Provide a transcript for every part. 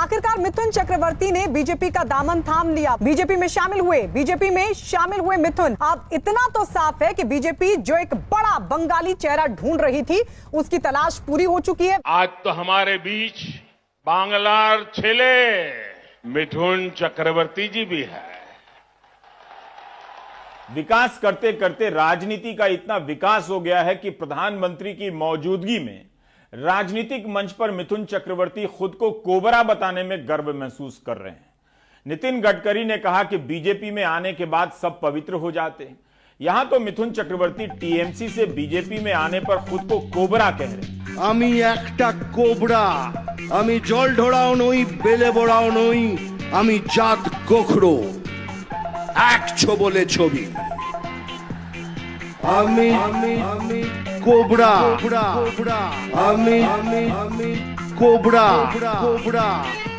आखिरकार मिथुन चक्रवर्ती ने बीजेपी का दामन थाम लिया, बीजेपी में शामिल हुए मिथुन। अब इतना तो साफ है कि बीजेपी जो एक बड़ा बंगाली चेहरा ढूंढ रही थी, उसकी तलाश पूरी हो चुकी है। आज तो हमारे बीच बांग्लार छेले मिथुन चक्रवर्ती जी भी है। विकास करते करते राजनीति का इतना विकास हो गया है कि प्रधानमंत्री की मौजूदगी में राजनीतिक मंच पर मिथुन चक्रवर्ती खुद को कोबरा बताने में गर्व महसूस कर रहे हैं। नितिन गडकरी ने कहा कि बीजेपी में आने के बाद सब पवित्र हो जाते हैं। यहां तो मिथुन चक्रवर्ती टीएमसी से बीजेपी में आने पर खुद को कोबरा कह रहे हैं। आमी एकटा कोबरा, आमी जल ढोड़ाओ नई, बेले बोड़ाओ नई, आमी जात गोखरो, एक छोबले छोबी। आमी कोबरा, आमी कोबरा।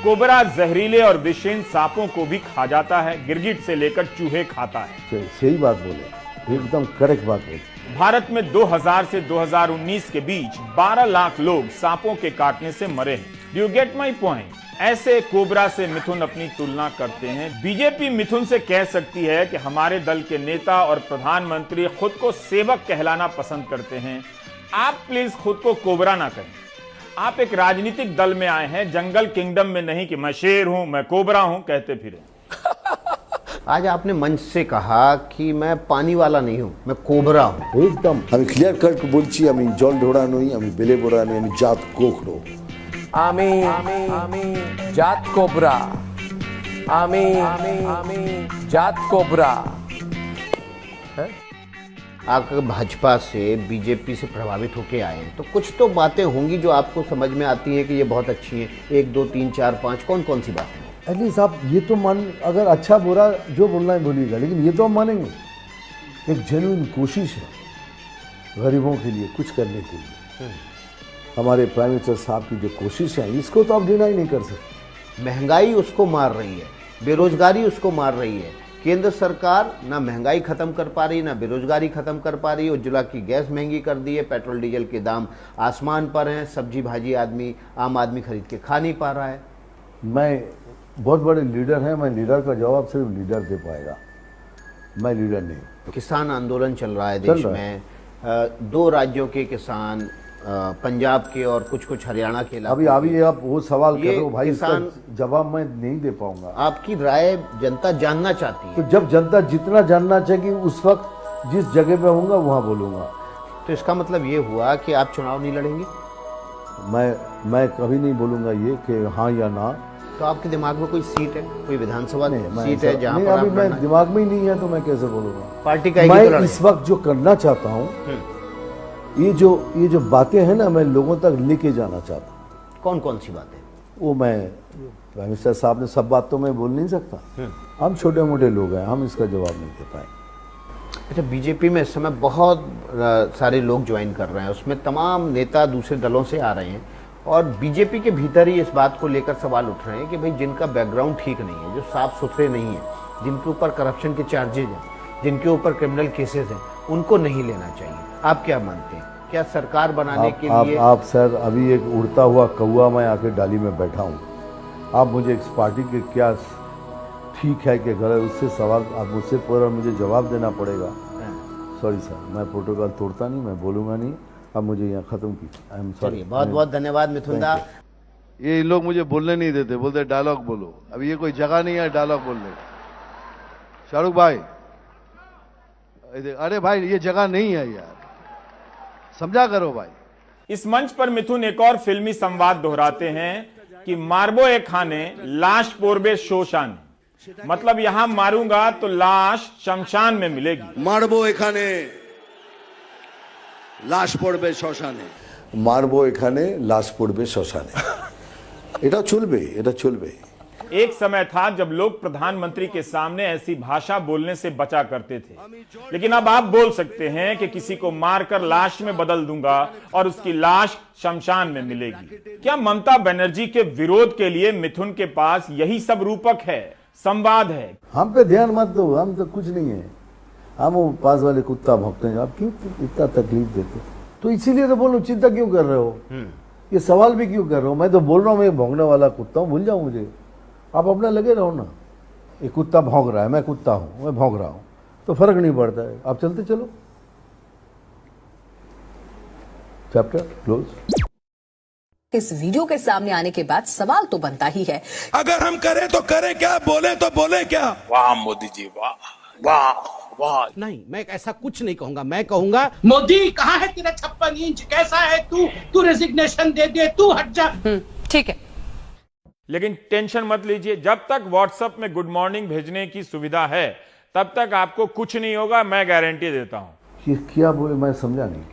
कोबरा जहरीले और विषैले सांपों को भी खा जाता है, गिरगिट से लेकर चूहे खाता है। सही बात बोले, एकदम करेक्ट बात बोले। भारत में 2000 से 2019 के बीच 12 लाख लोग सांपों के काटने से मरे हैं। Do you get my point? ऐसे कोबरा से मिथुन अपनी तुलना करते हैं। बीजेपी मिथुन से कह सकती है कि हमारे दल के नेता और प्रधानमंत्री खुद को सेवक कहलाना पसंद करते हैं। आप प्लीज खुद को कोबरा ना कहें। आप एक राजनीतिक दल में आए हैं, जंगल किंगडम में नहीं कि मैं शेर हूं, मैं कोबरा हूं कहते फिरे। आज आपने मंच से कहा कि मैं पानी वाला नहीं हूं, मैं कोबरा हूं। एकदम আমি ক্লিয়ার কাট বলছি, আমি জল ঢোড়া নই, আমি বেলে বোড়া নই, আমি জাত গোখরো। আমি জাত কোবরা, আমি জাত कोबरा। आप भाजपा से बीजेपी से प्रभावित होके आए हैं, तो कुछ तो बातें होंगी जो आपको समझ में आती हैं कि ये बहुत अच्छी हैं। 1 2 3 4 5 कौन सी बात है? एटलीस्ट आप ये तो मान, अगर अच्छा बुरा जो बोलना है बोलिएगा, लेकिन ये तो हम मानेंगे एक जेन्युइन कोशिश है गरीबों के लिए कुछ करने के लिए। हमारे प्राइम मिनिस्टर साहब की जो कोशिश है, इसको तो आप डिनाई नहीं कर सकते। महंगाई उसको मार रही है, बेरोजगारी उसको मार रही है। केंद्र सरकार ना महंगाई खत्म कर पा रही, ना बेरोजगारी खत्म कर पा रही। उज्ज्वला की गैस महंगी कर दी है, पेट्रोल डीजल के दाम आसमान पर हैं, सब्जी भाजी आम आदमी खरीद के खा नहीं पा रहा है। मैं बहुत बड़े लीडर हैं, मैं लीडर का जवाब सिर्फ लीडर दे पाएगा, मैं लीडर नहीं। किसान आंदोलन चल रहा है देश में, 2 राज्यों के किसान, पंजाब के और कुछ हरियाणा के अभी आप वो सवाल कर रहे हो भाई, इसका जवाब मैं नहीं दे पाऊंगा। आपकी राय जनता जानना चाहती है। तो जब जनता जितना जानना चाहेगी, उस वक्त जिस जगह पे होऊंगा वहां बोलूंगा। तो इसका मतलब ये हुआ कि आप चुनाव नहीं लड़ेंगे? मैं कभी नहीं बोलूंगा ये कि हाँ या ना। तो आपके दिमाग में कोई सीट है, कोई विधानसभा नहीं, सीट है जहाँ पर अभी मैं दिमाग में ही नहीं है, तो मैं कैसे बोलूंगा? पार्टी का मैं इस वक्त जो करना चाहता हूँ, ये जो बातें हैं ना, मैं लोगों तक लेके जाना चाहता हूँ। कौन सी बातें? वो मैं प्राइम मिनिस्टर साहब ने सब बात तो मैं बोल नहीं सकता, हम छोटे मोटे लोग हैं, हम इसका जवाब नहीं दे पाए। अच्छा, बीजेपी में इस समय बहुत सारे लोग ज्वाइन कर रहे हैं, उसमें तमाम नेता दूसरे दलों से आ रहे हैं, और बीजेपी के भीतर ही इस बात को लेकर सवाल उठ रहे हैं कि भाई जिनका बैकग्राउंड ठीक नहीं है, जो साफ सुथरे नहीं है, जिनके ऊपर करप्शन के चार्जेज हैं, जिनके ऊपर क्रिमिनल केसेस हैं, उनको नहीं लेना चाहिए। आप क्या मानते हैं? क्या सरकार बनाने के लिए आप सर, अभी एक उड़ता हुआ कौवा मैं आके डाली में बैठा हूँ, आप मुझे इस पार्टी के क्या ठीक है कि गलत, उससे सवाल आप मुझसे पूरा मुझे जवाब देना पड़ेगा। सॉरी सर, मैं प्रोटोकॉल तोड़ता नहीं, मैं बोलूँगा नहीं। अब मुझे यहाँ खत्म की, आई एम सॉरी। बहुत बहुत धन्यवाद मिथुन दा। ये लोग मुझे बोलने नहीं देते, बोलते डायलॉग बोलो। अब ये कोई जगह नहीं है डायलॉग बोलने का। शाहरुख भाई, अरे भाई ये जगह नहीं है यार, समझा करो भाई। इस मंच पर मिथुन एक और फिल्मी संवाद दोहराते हैं कि मारबो ए खाने लाश पोरबे शोशान, मतलब यहां मारूंगा तो लाश शमशान में मिलेगी। मारबो एखाने लाश पड़बे श्मशाने, मारबो एखाने लाश पड़बे श्मशाने। এটা চলবে। एक समय था जब लोग प्रधानमंत्री के सामने ऐसी भाषा बोलने से बचा करते थे, लेकिन अब आप बोल सकते हैं कि किसी को मारकर लाश में बदल दूंगा और उसकी लाश शमशान में मिलेगी। क्या ममता बनर्जी के विरोध के लिए मिथुन के पास यही सब रूपक है, संवाद है? हम पे ध्यान मत दो, हम तो कुछ नहीं है, हम वो पास वाले कुत्ता भौंकते हैं। आप क्यों इतना तकलीफ देते? तो इसीलिए तो बोलो, चिंता क्यों कर रहे हो? ये सवाल भी क्यों कर रहा हूँ? मैं तो बोल रहा हूँ मैं भौंकने वाला कुत्ता हूँ, भूल जाओ मुझे। आप अपना लगे रहो ना। ये कुत्ता भौंक रहा है, मैं कुत्ता हूँ, मैं भौंक रहा हूँ, तो फर्क नहीं पड़ता है। आप चलते चलो। Chapter close. इस वीडियो के सामने आने के बाद सवाल तो बनता ही है, अगर हम करें तो करें क्या, बोले तो बोले क्या। वाह मोदी जी, वाह वाह वाह। नहीं, मैं ऐसा कुछ नहीं कहूंगा। मैं कहूंगा मोदी कहाँ है तेरा 56 इंच, कैसा है तू रेजिग्नेशन दे दे, तू हट जा। ठीक है। लेकिन टेंशन मत लीजिए, जब तक व्हाट्सएप में गुड मॉर्निंग भेजने की सुविधा है तब तक आपको कुछ नहीं होगा, मैं गारंटी देता हूं। ये क्या बोले, मैं समझा नहीं।